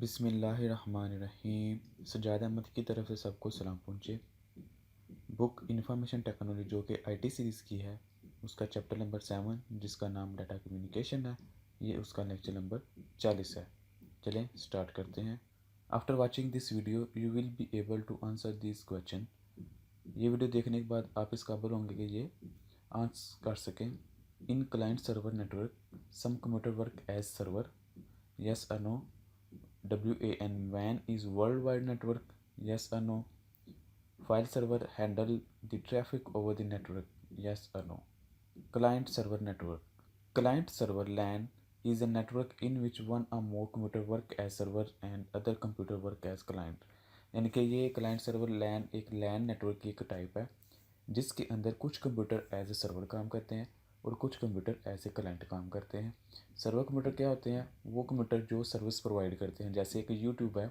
बिस्मिल्लाहिर्रहमानिर्रहीम। सज्जाद अहमद की तरफ से सबको सलाम पहुँचे। बुक इंफॉर्मेशन टेक्नोलॉजी जो कि आईटी सीरीज़ की है, उसका चैप्टर नंबर 7 जिसका नाम डाटा कम्युनिकेशन है, ये उसका लेक्चर नंबर 40 है। चलें स्टार्ट करते हैं। After watching this video you will be able to answer this question. ये वीडियो देखने के बाद आप इस काबिल होंगे कि ये आंसर कर सकें। In client server network some computer work as server, yes और no. WAN is worldwide network, yes or no. File server handle the traffic over the network, yes or no. Client server network. Client server LAN is a network in which one or more computer work as server and other computer work as client. यानी कि ये client server लैन एक लैन network की एक type है जिसके अंदर कुछ कंप्यूटर एज ए सर्वर काम करते हैं और कुछ कंप्यूटर एज ए क्लाइंट काम करते हैं। सर्वर कंप्यूटर क्या होते हैं? वो कंप्यूटर जो सर्विस प्रोवाइड करते हैं, जैसे कि यूट्यूब है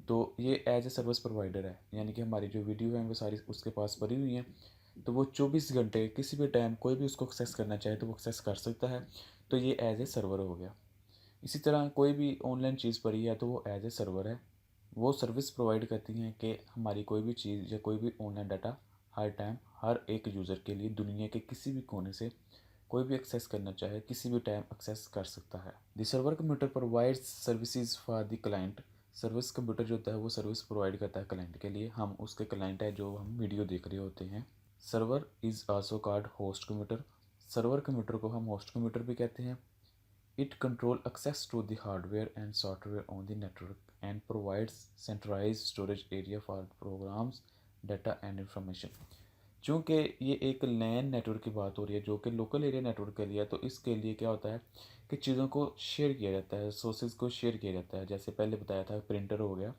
तो ये एज ए सर्विस प्रोवाइडर है, यानी कि हमारी जो वीडियो है वो सारी उसके पास पड़ी हुई हैं, तो वो 24 घंटे किसी भी टाइम कोई भी उसको एक्सेस करना चाहे तो वो एक्सेस कर सकता है, तो ये एज ए सर्वर हो गया। इसी तरह कोई भी ऑनलाइन चीज़ पड़ी है तो वो एज ए सर्वर है। वो सर्विस प्रोवाइड करती हैं कि हमारी कोई भी चीज़ या कोई भी ऑनलाइन डाटा हर टाइम हर एक यूज़र के लिए दुनिया के किसी भी कोने से कोई भी एक्सेस करना चाहे किसी भी टाइम एक्सेस कर सकता है। The server computer provides services for the client. Service computer जो होता है वो सर्विस प्रोवाइड करता है क्लाइंट के लिए। हम उसके क्लाइंट है जो हम वीडियो देख रहे होते हैं। Server is also called host computer. Server computer को हम होस्ट कंप्यूटर भी कहते हैं। It controls access to the hardware and software on the network and provides centralized storage area for programs, data and information. चूँकि ये एक लैन network की बात हो रही है जो कि लोकल एरिया नेटवर्क के लिए है, तो इसके लिए क्या होता है कि चीज़ों को शेयर किया जाता है, सोर्सेज को शेयर किया जाता है। जैसे पहले बताया था प्रिंटर हो गया,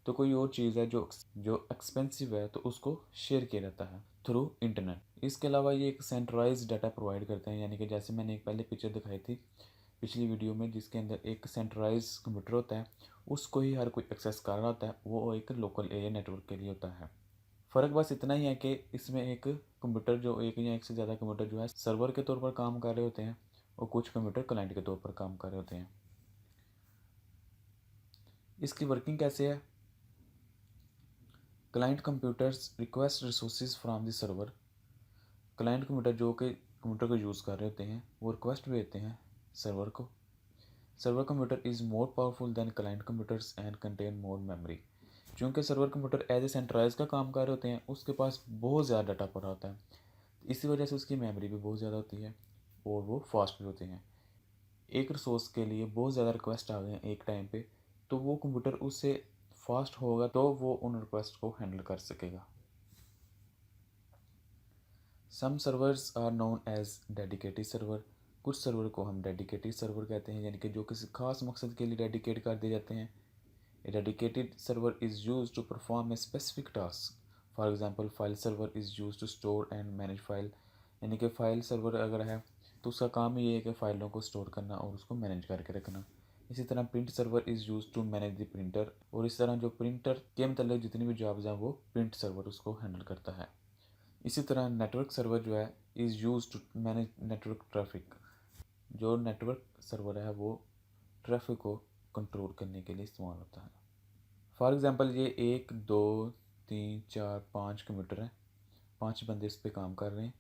तो कोई और चीज़ है जो जो एक्सपेंसिव है तो उसको शेयर किया जाता है थ्रू इंटरनेट। इसके अलावा ये एक सेंट्रलाइज डाटा प्रोवाइड करते हैं, यानी कि जैसे मैंने एक पहले पिक्चर दिखाई थी पिछली वीडियो में, जिसके अंदर एक सेंट्रलाइज कंप्यूटर होता है, उसको ही हर कोई एक्सेस कर रहा होता है, वो एक लोकल एरिया नेटवर्क के लिए होता है। फ़र्क बस इतना ही है कि इसमें एक कंप्यूटर जो एक या एक से ज़्यादा कंप्यूटर जो है सर्वर के तौर पर काम कर रहे होते हैं और कुछ कंप्यूटर क्लाइंट के तौर पर काम कर रहे होते हैं। इसकी वर्किंग कैसे है? Client computers request resources from the server. Client computer जो कि कंप्यूटर को यूज़ कर रहे होते हैं वो रिक्वेस्ट भेजते हैं सर्वर को। Server computer is more powerful than client computers and contain more memory. चूँकि server computer as a centralise का काम कर रहे होते हैं, उसके पास बहुत ज़्यादा डाटा पड़ा होता है, इसी वजह से उसकी मेमोरी भी बहुत ज़्यादा होती है और वो फास्ट भी होते हैं। एक रिसोर्स के लिए बहुत ज़्यादा रिक्वेस्ट आ गए हैं एक टाइम पे, तो वो कंप्यूटर उससे फास्ट होगा तो वो उन रिक्वेस्ट को हैंडल कर सकेगा। Some servers are known as dedicated server. कुछ सर्वर को हम डेडिकेटेड सर्वर कहते हैं, यानी कि जो किसी खास मकसद के लिए डेडिकेट कर दिए जाते हैं। A dedicated server is used to perform a specific task. For example, file server is used to store and manage file. यानी कि फाइल सर्वर अगर है तो उसका काम ये है कि फ़ाइलों को स्टोर करना और उसको मैनेज करके रखना। इसी तरह print server is use to manage the printer, और इस तरह जो प्रिंटर के मतलब जितनी भी जॉब्स हैं वो प्रिंट सर्वर उसको हैंडल करता है। इसी तरह नेटवर्क सर्वर जो है is use to manage network traffic. जो नेटवर्क सर्वर है वो ट्रैफिक को कंट्रोल करने के लिए इस्तेमाल होता है। फॉर एग्ज़ाम्पल ये 1 2 3 4 5 कंप्यूटर हैं, 5 बंदे इस पर काम कर रहे हैं,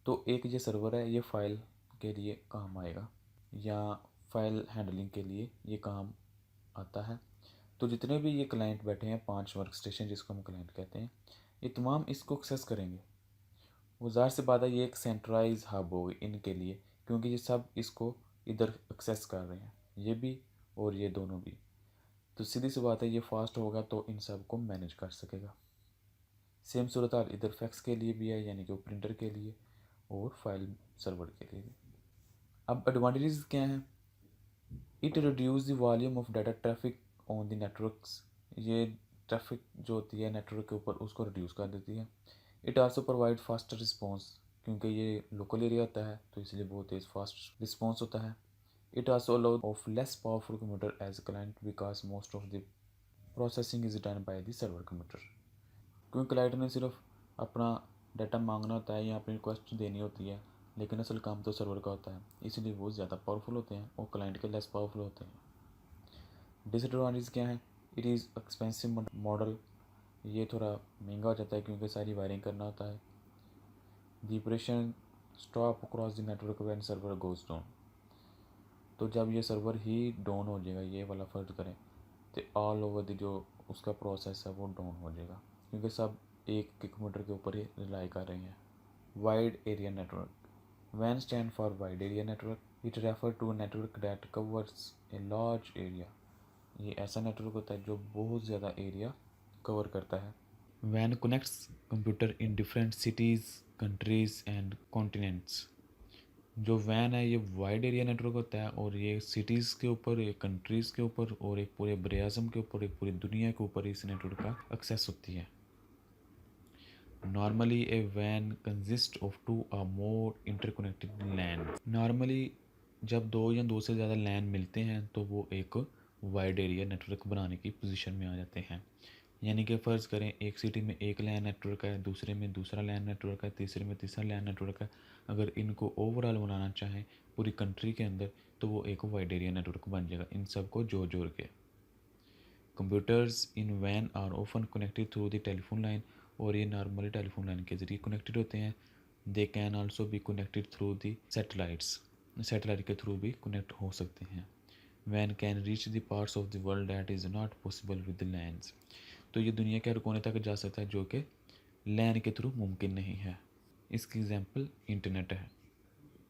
तो एक ये सर्वर है, ये फ़ाइल के लिए काम आएगा या फाइल हैंडलिंग के लिए ये काम आता है। तो जितने भी ये क्लाइंट बैठे हैं, 5 वर्क स्टेशन जिसको हम क्लाइंट कहते हैं, ये तमाम इसको एक्सेस करेंगे। वो ज़ाहिर सी बात है ये एक सेंट्रलाइज हब होगी इनके लिए, क्योंकि ये सब इसको इधर एक्सेस कर रहे हैं, ये भी और ये दोनों भी। तो सीधी सी बात है ये फास्ट होगा तो इन सब को मैनेज कर सकेगा। सेम सूरत हाल इधर फैक्स के लिए भी है, यानी कि वो प्रिंटर के लिए और फाइल सर्वर के लिए भी। अब एडवांटेजेस क्या हैं? It reduce the volume of data traffic on the networks. ये ट्रैफिक जो होती है नेटवर्क के ऊपर उसको रिड्यूस कर देती है। It also provide faster response, क्योंकि ये लोकल एरिया होता है तो इसलिए बहुत तेज़ फास्ट रिस्पॉन्स होता है। It also allows of less powerful computer as a client because most of the processing is done by the server computer। क्योंकि क्लाइंट ने सिर्फ अपना डाटा मांगना होता है या अपनी रिक्वेस्ट देनी होती है, लेकिन असल काम तो सर्वर का होता है, इसलिए वो ज़्यादा पावरफुल होते हैं और क्लाइंट के लेस पावरफुल होते हैं। डिसएडवांटेज क्या है? इट इज़ एक्सपेंसिव मॉडल, ये थोड़ा महंगा हो जाता है क्योंकि सारी वायरिंग करना होता है। The operation stop across the network when server goes down, तो जब ये सर्वर ही डाउन हो जाएगा, ये वाला फर्ज करें, तो ऑल ओवर द जो उसका प्रोसेस है वो डाउन हो जाएगा क्योंकि सब एक कंप्यूटर के ऊपर ही रिलाई कर रहे हैं। Wide area network, WAN stand for wide area network. It refer to a network that covers a large area. ये ऐसा नेटवर्क होता है जो बहुत ज़्यादा एरिया कवर करता है। WAN connects computer in different cities, countries and continents. जो WAN है ये वाइड एरिया नेटवर्क होता है और ये सिटीज़ के ऊपर, एक कंट्रीज़ के ऊपर और एक पूरे ब्रियाज़म के ऊपर, एक पूरी दुनिया के ऊपर इस नेटवर्क का एक्सेस होती है। Normally, a WAN consists of two or more interconnected LAN. Normally, जब दो या दो से ज़्यादा LAN मिलते हैं तो वो एक वाइड एरिया नेटवर्क बनाने की पोजीशन में आ जाते हैं। यानी कि फ़र्ज़ करें एक सिटी में एक LAN नेटवर्क है, दूसरे में दूसरा LAN नेटवर्क है, तीसरे में तीसरा LAN नेटवर्क है। अगर इनको ओवरऑल बनाना चाहें पूरी कंट्री के अंदर तो वो एक वाइड एरिया नेटवर्क बन जाएगा इन सब को जोड़ के। Computers in WAN are often connected through the telephone line, और ये नॉर्मली टेलीफोन लाइन के ज़रिए कनेक्टेड होते हैं। They can also be connected through the satellites, satellite के थ्रू भी कनेक्ट हो सकते हैं। WAN can reach the parts of the world that is not possible with the lands, तो ये दुनिया के हर कोने तक जा सकता है जो कि लैन के थ्रू मुमकिन नहीं है। इसकी एग्जांपल इंटरनेट है।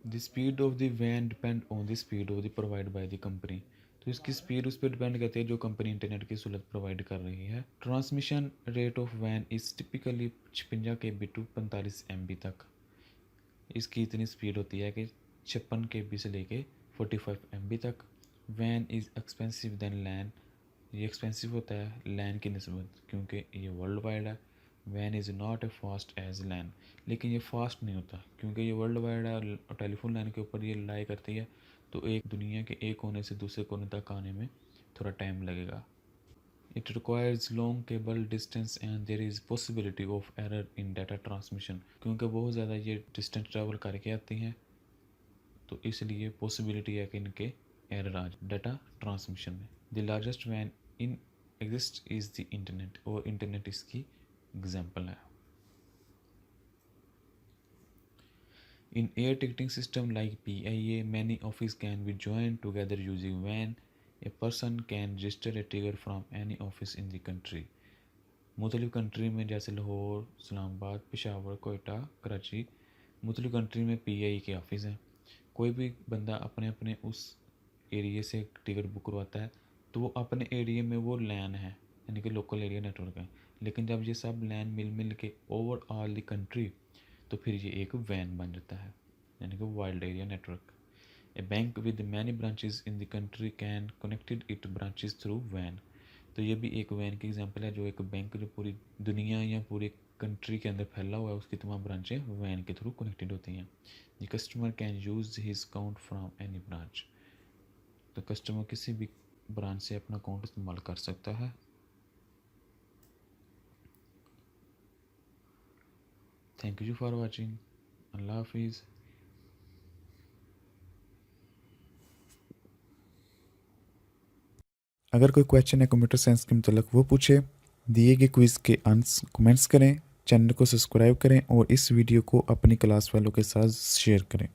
The speed of the WAN depend on the speed of the provide by the company, तो इसकी स्पीड उस पर डिपेंड करती है जो कंपनी इंटरनेट की सहूलत प्रोवाइड कर रही है। Transmission rate of WAN is typically 56 KB to 45 MB तक। इसकी इतनी स्पीड होती है कि 56 KB से लेके 45 MB तक। WAN is expensive than LAN, ये एक्सपेंसिव होता है LAN की निस्बत क्योंकि ये वर्ल्ड वाइड है। WAN is not a fast as LAN, लेकिन ये फास्ट नहीं होता क्योंकि ये वर्ल्ड वाइड है और टेलीफोन लाइन के ऊपर ये रिलाई करती है, तो एक दुनिया के एक कोने से दूसरे कोने तक आने में थोड़ा टाइम लगेगा। It requires long cable distance and there is possibility of error in data transmission, क्योंकि बहुत ज़्यादा ये डिस्टेंस ट्रैवल करके आती हैं तो इसलिए पॉसिबिलिटी है कि इनके एरर आ जाए डाटा ट्रांसमिशन में। The largest WAN in exist is the internet, और इंटरनेट इसकी एग्जाम्पल है। In air ticketing system like PIA, many offices can be joined together using WAN. A person can register a ticket from any office in the country. मुख्तलिफ country में जैसे लाहौर, इस्लामाबाद, पेशावर, कोयटा, कराची, मुख्तलिफ country में PIA के office हैं। कोई भी बंदा अपने अपने उस एरिया से टिकट बुक करवाता है तो वो अपने एरिया में वो लैन है यानी कि लोकल एरिया नेटवर्क है, लेकिन जब ये सब लैन मिल के ओवरऑल द कंट्री तो फिर ये एक WAN बन जाता है यानी कि wide area network. A bank with many branches in the country can connected it branches through WAN, तो ये भी एक WAN की एग्जांपल है, जो एक बैंक जो पूरी दुनिया या पूरी कंट्री के अंदर फैला हुआ है उसकी तमाम ब्रांचें WAN के थ्रू कनेक्टेड होती हैं। The customer can use his account from any branch, तो कस्टमर किसी भी ब्रांच से अपना अकाउंट इस्तेमाल कर सकता है। Thank you for watching. अल्लाह हाफिज़। अगर कोई क्वेश्चन है कंप्यूटर साइंस के मतलब वो पूछे, दिए गए क्विज़ के आंसर कमेंट्स करें, चैनल को सब्सक्राइब करें और इस वीडियो को अपनी क्लास वालों के साथ शेयर करें।